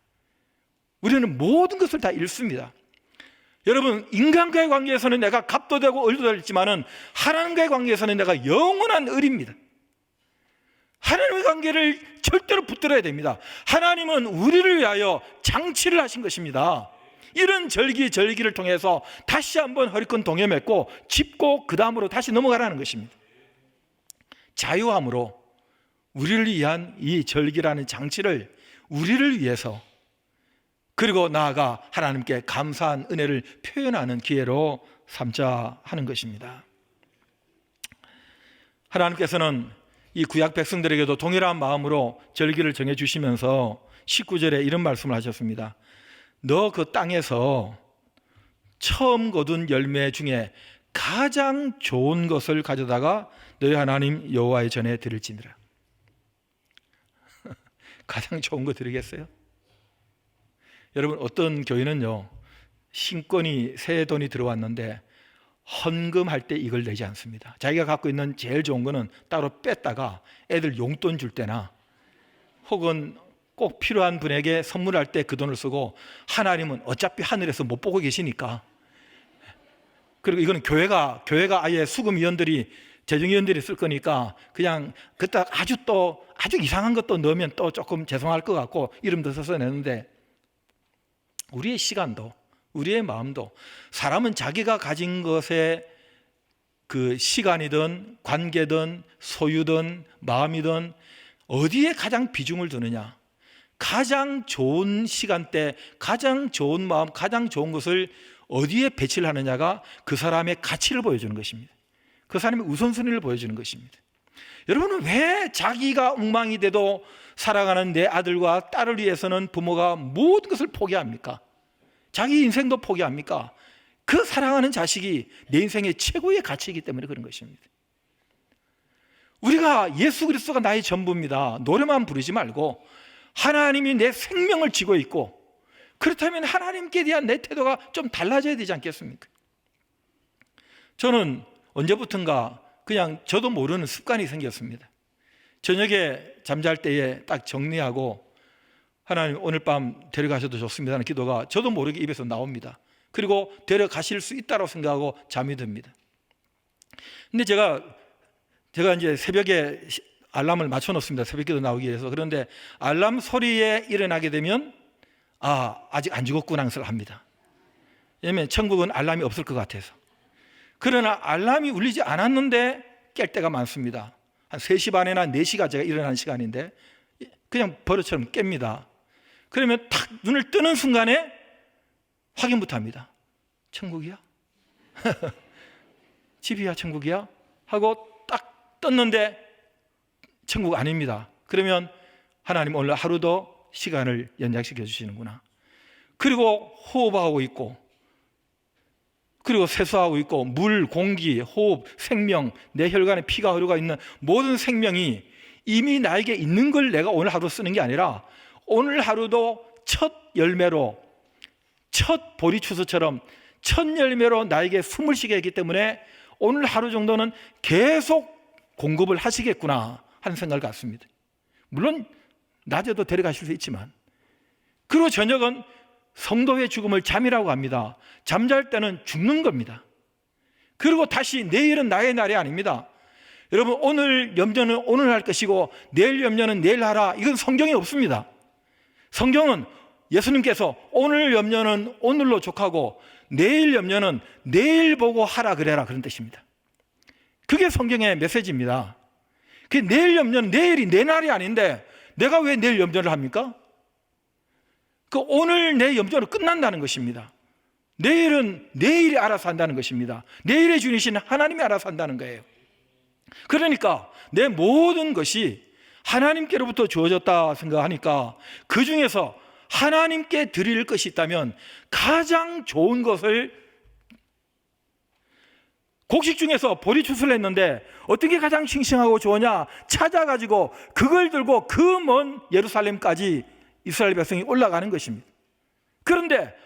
우리는 모든 것을 다 잃습니다. 여러분, 인간과의 관계에서는 내가 갑도 되고 을도 되지만은 하나님과의 관계에서는 내가 영원한 을입니다. 하나님의 관계를 절대로 붙들어야 됩니다. 하나님은 우리를 위하여 장치를 하신 것입니다. 이런 절기를 통해서 다시 한번 허리끈 동여맸고 짚고 그 다음으로 다시 넘어가라는 것입니다. 자유함으로 우리를 위한 이 절기라는 장치를 우리를 위해서, 그리고 나아가 하나님께 감사한 은혜를 표현하는 기회로 삼자 하는 것입니다. 하나님께서는 이 구약 백성들에게도 동일한 마음으로 절기를 정해주시면서 19절에 이런 말씀을 하셨습니다. 너 그 땅에서 처음 거둔 열매 중에 가장 좋은 것을 가져다가 너희 하나님 여호와의 전에 드릴지니라. 가장 좋은 거 드리겠어요? 여러분, 어떤 교회는요, 신권이 새 돈이 들어왔는데 헌금할 때 이걸 내지 않습니다. 자기가 갖고 있는 제일 좋은 거는 따로 뺐다가 애들 용돈 줄 때나 혹은 꼭 필요한 분에게 선물할 때 그 돈을 쓰고, 하나님은 어차피 하늘에서 못 보고 계시니까, 그리고 이거는 교회가 아예 수금위원들이, 재정위원들이 쓸 거니까 그냥 그때 아주 이상한 것도 넣으면 또 조금 죄송할 것 같고 이름도 써서 내는데, 우리의 시간도 우리의 마음도, 사람은 자기가 가진 것에 그 시간이든 관계든 소유든 마음이든 어디에 가장 비중을 두느냐, 가장 좋은 시간대, 가장 좋은 마음, 가장 좋은 것을 어디에 배치를 하느냐가 그 사람의 가치를 보여주는 것입니다. 그 사람의 우선순위를 보여주는 것입니다. 여러분은 왜 자기가 엉망이 돼도 살아가는 내 아들과 딸을 위해서는 부모가 모든 것을 포기합니까? 자기 인생도 포기합니까? 그 사랑하는 자식이 내 인생의 최고의 가치이기 때문에 그런 것입니다. 우리가 예수 그리스도가 나의 전부입니다, 노래만 부르지 말고 하나님이 내 생명을 쥐고 있고, 그렇다면 하나님께 대한 내 태도가 좀 달라져야 되지 않겠습니까? 저는 언제부턴가 그냥 저도 모르는 습관이 생겼습니다. 저녁에 잠잘 때에 딱 정리하고 하나님 오늘 밤 데려가셔도 좋습니다 하는 기도가 저도 모르게 입에서 나옵니다. 그리고 데려가실 수 있다고 생각하고 잠이 듭니다. 근데 제가 이제 새벽에 알람을 맞춰 놓습니다. 새벽기도 나오기 위해서. 그런데 알람 소리에 일어나게 되면 아직 안 죽었구나 하는 생각을 합니다. 왜냐하면 천국은 알람이 없을 것 같아서. 그러나 알람이 울리지 않았는데 깰 때가 많습니다. 한 3시 반이나 4시가 제가 일어나는 시간인데 그냥 버릇처럼 깹니다. 그러면 탁 눈을 뜨는 순간에 확인부터 합니다. 천국이야? 집이야? 천국이야? 하고 딱 떴는데 천국 아닙니다. 그러면 하나님 오늘 하루도 시간을 연장시켜 주시는구나. 그리고 호흡하고 있고, 그리고 세수하고 있고, 물, 공기, 호흡, 생명, 내 혈관에 피가 흐르고 있는 모든 생명이 이미 나에게 있는 걸 내가 오늘 하루 쓰는 게 아니라 오늘 하루도 첫 열매로, 첫 보리추수처럼 첫 열매로 나에게 숨을 쉬게 했기 때문에 오늘 하루 정도는 계속 공급을 하시겠구나 하는 생각을 갖습니다. 물론 낮에도 데려가실 수 있지만, 그리고 저녁은 성도의 죽음을 잠이라고 합니다. 잠잘 때는 죽는 겁니다. 그리고 다시 내일은 나의 날이 아닙니다. 여러분, 오늘 염려는 오늘 할 것이고 내일 염려는 내일 하라, 이건 성경에 없습니다. 성경은 예수님께서 오늘 염려는 오늘로 족하고 내일 염려는 내일 보고 하라 그래라, 그런 뜻입니다. 그게 성경의 메시지입니다. 그 내일 염려는 내일이 내 날이 아닌데 내가 왜 내일 염려를 합니까? 그 오늘 내 염려는 끝난다는 것입니다. 내일은 내일이 알아서 한다는 것입니다. 내일의 주이신 하나님이 알아서 한다는 거예요. 그러니까 내 모든 것이 하나님께로부터 주어졌다 생각하니까 그 중에서 하나님께 드릴 것이 있다면 가장 좋은 것을, 곡식 중에서 보리추수를 했는데 어떤 게 가장 싱싱하고 좋으냐 찾아가지고 그걸 들고 그 먼 예루살렘까지 이스라엘 백성이 올라가는 것입니다. 그런데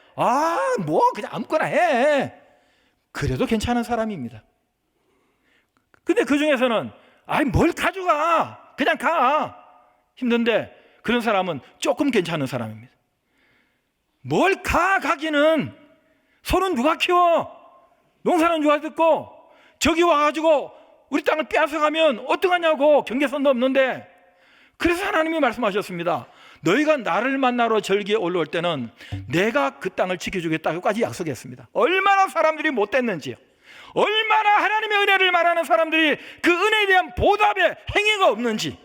그냥 아무거나 해, 그래도 괜찮은 사람입니다. 근데 그 중에서는 뭘 가져가, 그냥 가, 힘든데 그런 사람은 조금 괜찮은 사람입니다. 뭘 가기는 소는 누가 키워? 농사는 누가 듣고? 저기 와가지고 우리 땅을 빼앗아가면 어떡하냐고, 경계선도 없는데. 그래서 하나님이 말씀하셨습니다. 너희가 나를 만나러 절기에 올라올 때는 내가 그 땅을 지켜주겠다고까지 약속했습니다. 얼마나 사람들이 못됐는지요. 얼마나 하나님의 은혜를 말하는 사람들이 그 은혜에 대한 보답의 행위가 없는지.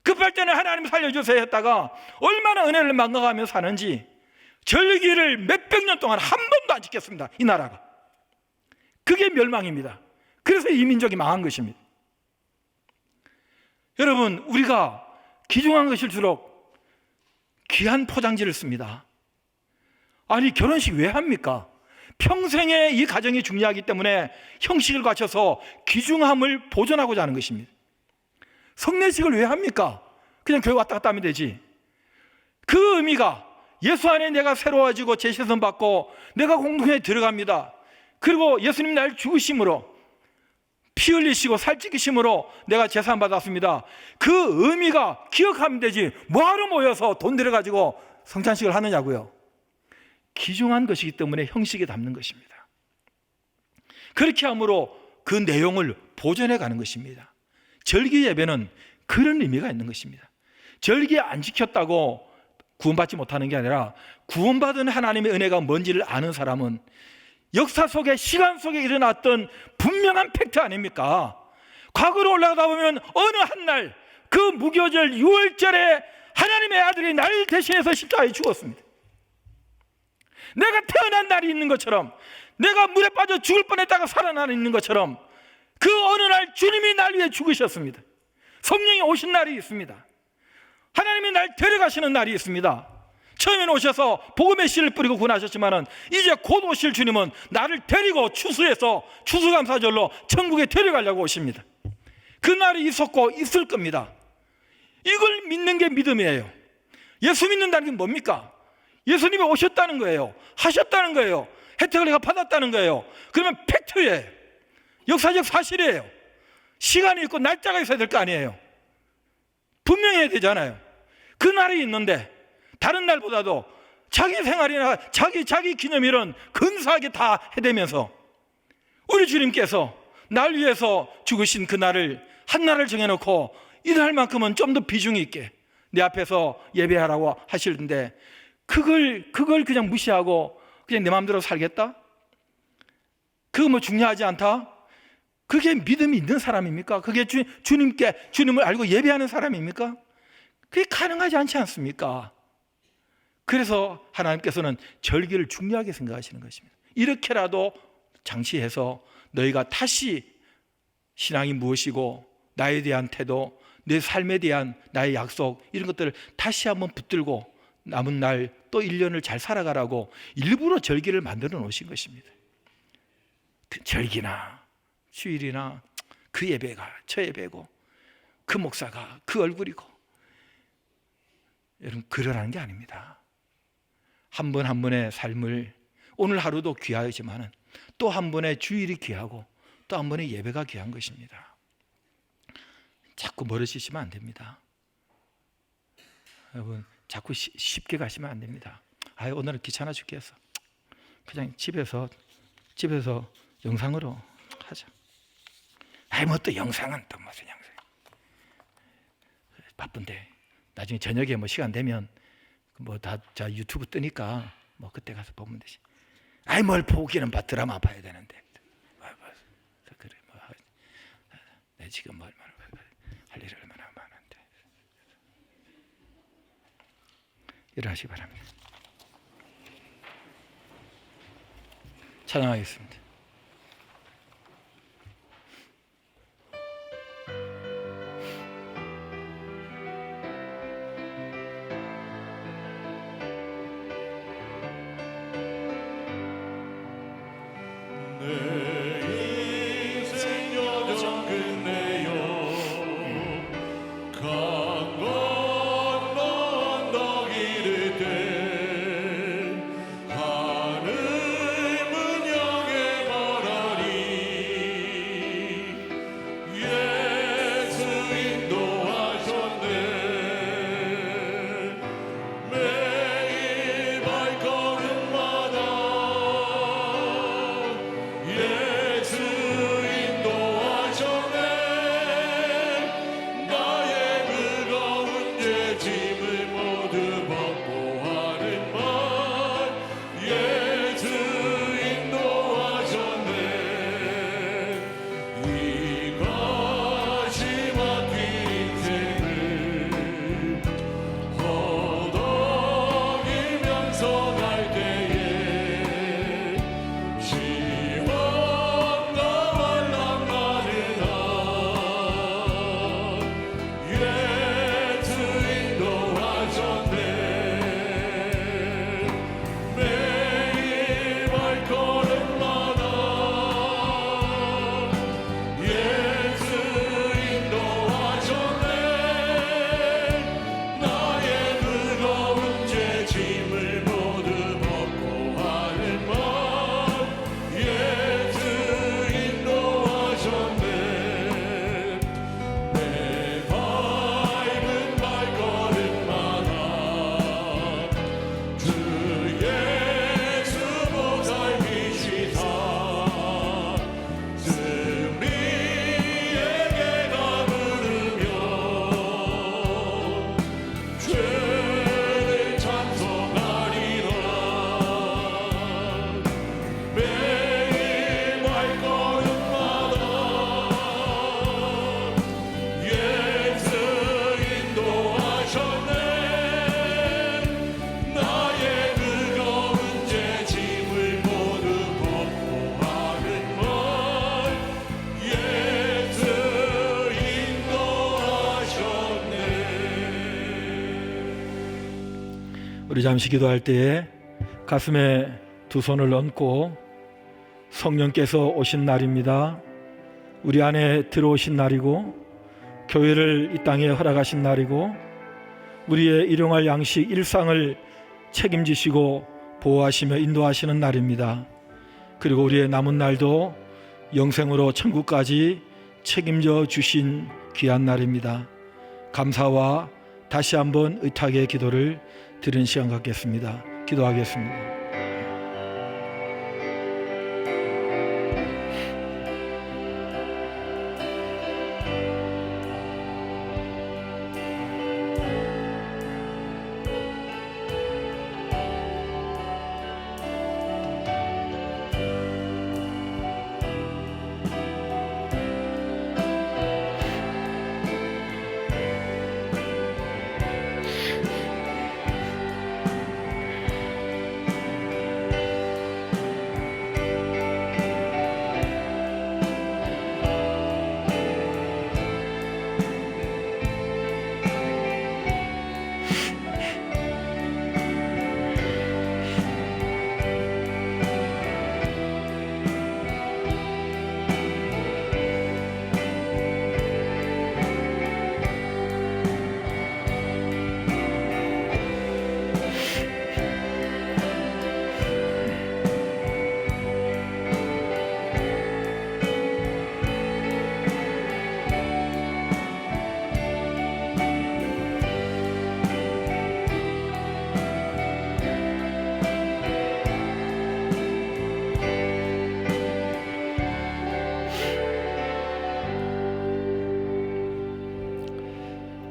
급할 때는 하나님 살려주세요 했다가 얼마나 은혜를 망각하며 사는지. 절기를 몇백 년 동안 한 번도 안 지켰습니다, 이 나라가. 그게 멸망입니다. 그래서 이 민족이 망한 것입니다. 여러분, 우리가 귀중한 것일수록 귀한 포장지를 씁니다. 아니, 결혼식 왜 합니까? 평생에 이 가정이 중요하기 때문에 형식을 갖춰서 귀중함을 보존하고자 하는 것입니다. 성례식을 왜 합니까? 그냥 교회 왔다 갔다 하면 되지. 그 의미가 예수 안에 내가 새로워지고 제시선 받고 내가 공동체에 들어갑니다. 그리고 예수님 날 죽으심으로, 피 흘리시고 살찌기심으로 내가 제산 받았습니다. 그 의미가 기억하면 되지 뭐하러 모여서 돈 들여가지고 성찬식을 하느냐고요. 귀중한 것이기 때문에 형식에 담는 것입니다. 그렇게 함으로 그 내용을 보존해 가는 것입니다. 절기 예배는 그런 의미가 있는 것입니다. 절기 안 지켰다고 구원받지 못하는 게 아니라 구원받은 하나님의 은혜가 뭔지를 아는 사람은 역사 속에, 시간 속에 일어났던 분명한 팩트 아닙니까? 과거로 올라가다 보면 어느 한날 그 무교절 6월절에 하나님의 아들이 날 대신해서 십자가에 죽었습니다. 내가 태어난 날이 있는 것처럼, 내가 물에 빠져 죽을 뻔했다가 살아나는 있는 것처럼 그 어느 날 주님이 날 위해 죽으셨습니다. 성령이 오신 날이 있습니다. 하나님이 날 데려가시는 날이 있습니다. 처음에는 오셔서 복음의 씨를 뿌리고 구원하셨지만 이제 곧 오실 주님은 나를 데리고 추수해서 추수감사절로 천국에 데려가려고 오십니다. 그 날이 있었고 있을 겁니다. 이걸 믿는 게 믿음이에요. 예수 믿는다는 게 뭡니까? 예수님이 오셨다는 거예요. 하셨다는 거예요. 혜택을 내가 받았다는 거예요. 그러면 팩트예요. 역사적 사실이에요. 시간이 있고 날짜가 있어야 될 거 아니에요. 분명해야 되잖아요. 그 날이 있는데 다른 날보다도 자기 생활이나 자기 기념일은 근사하게 다 해대면서 우리 주님께서 날 위해서 죽으신 그 날을 한 날을 정해놓고 이 날만큼은 좀 더 비중이 있게 내 앞에서 예배하라고 하시는데 그걸 그냥 무시하고 그냥 내 마음대로 살겠다? 그거 뭐 중요하지 않다? 그게 믿음이 있는 사람입니까? 그게 주님을 알고 예배하는 사람입니까? 그게 가능하지 않지 않습니까? 그래서 하나님께서는 절기를 중요하게 생각하시는 것입니다. 이렇게라도 장치해서 너희가 다시 신앙이 무엇이고 나에 대한 태도, 내 삶에 대한 나의 약속, 이런 것들을 다시 한번 붙들고 남은 날 또 1년을 잘 살아가라고 일부러 절기를 만들어 놓으신 것입니다. 그 절기나 주일이나 그 예배가 저 예배고 그 목사가 그 얼굴이고, 여러분 그러라는 게 아닙니다. 한 번 한 번의 삶을, 오늘 하루도 귀하지만 또 한 번의 주일이 귀하고 또 한 번의 예배가 귀한 것입니다. 자꾸 멀어지시면 안 됩니다. 여러분 자꾸 쉽게 가시면 안 됩니다. 오늘은 귀찮아 죽겠어. 그냥 집에서 영상으로 하자. 뭐 또 영상은 또 무슨 영상. 바쁜데 나중에 저녁에 뭐 시간 되면 뭐 다 유튜브 뜨니까 뭐 그때 가서 보면 되지. 뭘 보기는 드라마 봐야 되는데. 그래 지금 얼마나 할 일이 얼마나 많은데. 일어나시기 바랍니다. 찬양하겠습니다. 내 인생 여정 끝내요 강 건너 언덕 이를 때 하늘문 향해 말하리 예수 인도하셨네 매일 발걸음마다 예수 인도하셨네 나의 무거운 죄 짐을 모두 벗고 하는 말 예수 인도하셨네 이것이 막힌 인생을 허덕이면서 갈 때에 시험과 환난 많은 한 예수 인도하셨네 매일 발걸음마다 예수 인도하셨네 나의 무거운 죄 짐을 모두 벗고 하는 말 예수 인도하셨네 내 밟은 발걸음마다 주 예수 보살피시사 승리에게 가부르며 죄를 찬송하리라 매일 발걸음마다 예수 인도하셨네 나의 무거운 죄 짐을 모두 벗고 하는 말 예수 인도하셨네 우리 잠시 기도할 때에 가슴에 두 손을 얹고 성령께서 오신 날입니다. 우리 안에 들어오신 날이고 교회를 이 땅에 허락하신 날이고 우리의 일용할 양식 일상을 책임지시고 보호하시며 인도하시는 날입니다. 그리고 우리의 남은 날도 영생으로 천국까지 책임져 주신 귀한 날입니다. 감사와 다시 한번 의탁의 기도를 드리는 시간 갖겠습니다. 기도하겠습니다.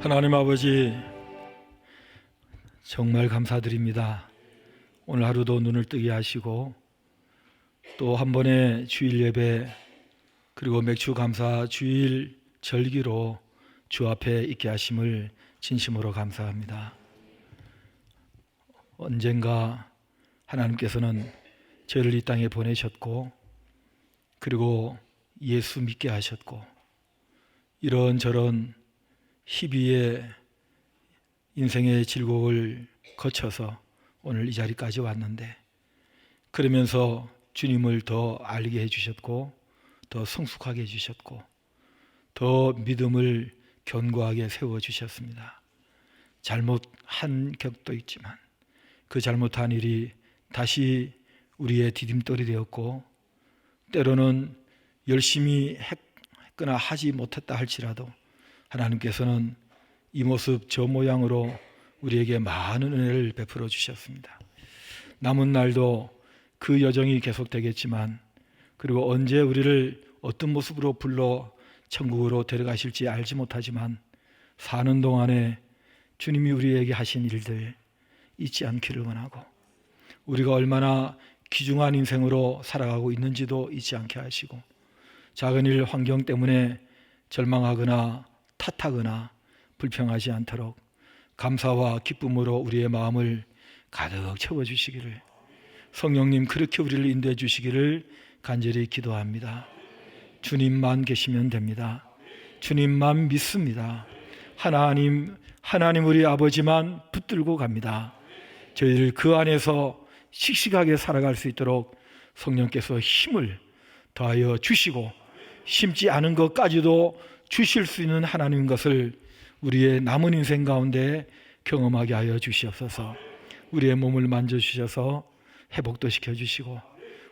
하나님 아버지, 정말 감사드립니다. 오늘 하루도 눈을 뜨게 하시고 또 한 번의 주일 예배 그리고 맥주 감사 주일 절기로 주 앞에 있게 하심을 진심으로 감사합니다. 언젠가 하나님께서는 저를 이 땅에 보내셨고 그리고 예수 믿게 하셨고 이런저런 희비의 인생의 질곡을 거쳐서 오늘 이 자리까지 왔는데 그러면서 주님을 더 알게 해주셨고 더 성숙하게 해주셨고 더 믿음을 견고하게 세워주셨습니다. 잘못한 격도 있지만 그 잘못한 일이 다시 우리의 디딤돌이 되었고 때로는 열심히 했거나 하지 못했다 할지라도 하나님께서는 이 모습 저 모양으로 우리에게 많은 은혜를 베풀어 주셨습니다. 남은 날도 그 여정이 계속되겠지만 그리고 언제 우리를 어떤 모습으로 불러 천국으로 데려가실지 알지 못하지만 사는 동안에 주님이 우리에게 하신 일들 잊지 않기를 원하고 우리가 얼마나 귀중한 인생으로 살아가고 있는지도 잊지 않게 하시고 작은 일 환경 때문에 절망하거나 탓하거나 불평하지 않도록 감사와 기쁨으로 우리의 마음을 가득 채워주시기를 성령님 그렇게 우리를 인도해 주시기를 간절히 기도합니다. 주님만 계시면 됩니다. 주님만 믿습니다. 하나님 우리 아버지만 붙들고 갑니다. 저희를 그 안에서 씩씩하게 살아갈 수 있도록 성령께서 힘을 더하여 주시고 심지 않은 것까지도 주실 수 있는 하나님인 것을 우리의 남은 인생 가운데 경험하게 하여 주시옵소서. 우리의 몸을 만져주셔서 회복도 시켜주시고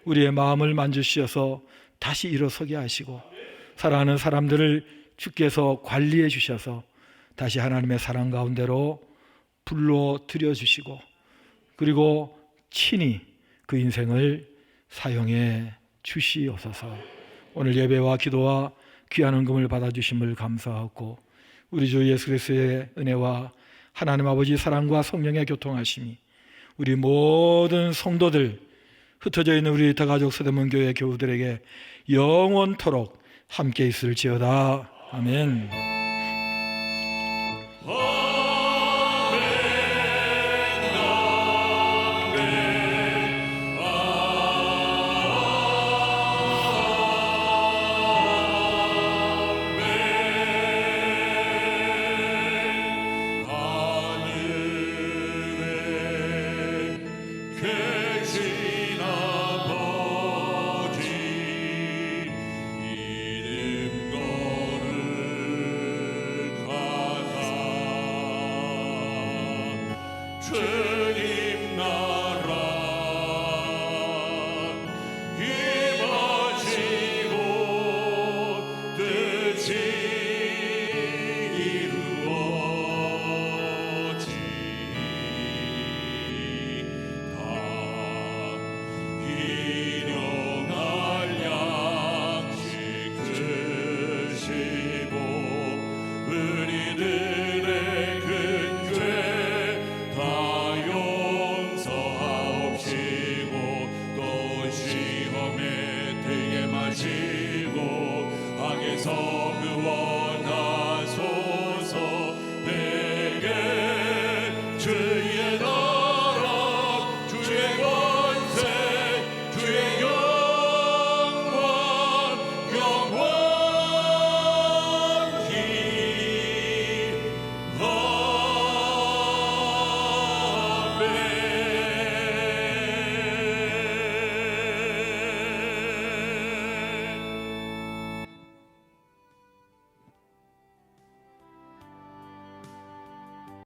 우리의 마음을 만져주셔서 다시 일어서게 하시고 사랑하는 사람들을 주께서 관리해 주셔서 다시 하나님의 사랑 가운데로 불러들여 주시고 그리고 친히 그 인생을 사용해 주시옵소서. 오늘 예배와 기도와 귀한 헌금을 받아주심을 감사하고 우리 주 예수 그리스도의 은혜와 하나님 아버지 사랑과 성령의 교통하심이 우리 모든 성도들 흩어져 있는 우리 다가족 서대문 교회 교우들에게 영원토록 함께 있을지어다. 아멘.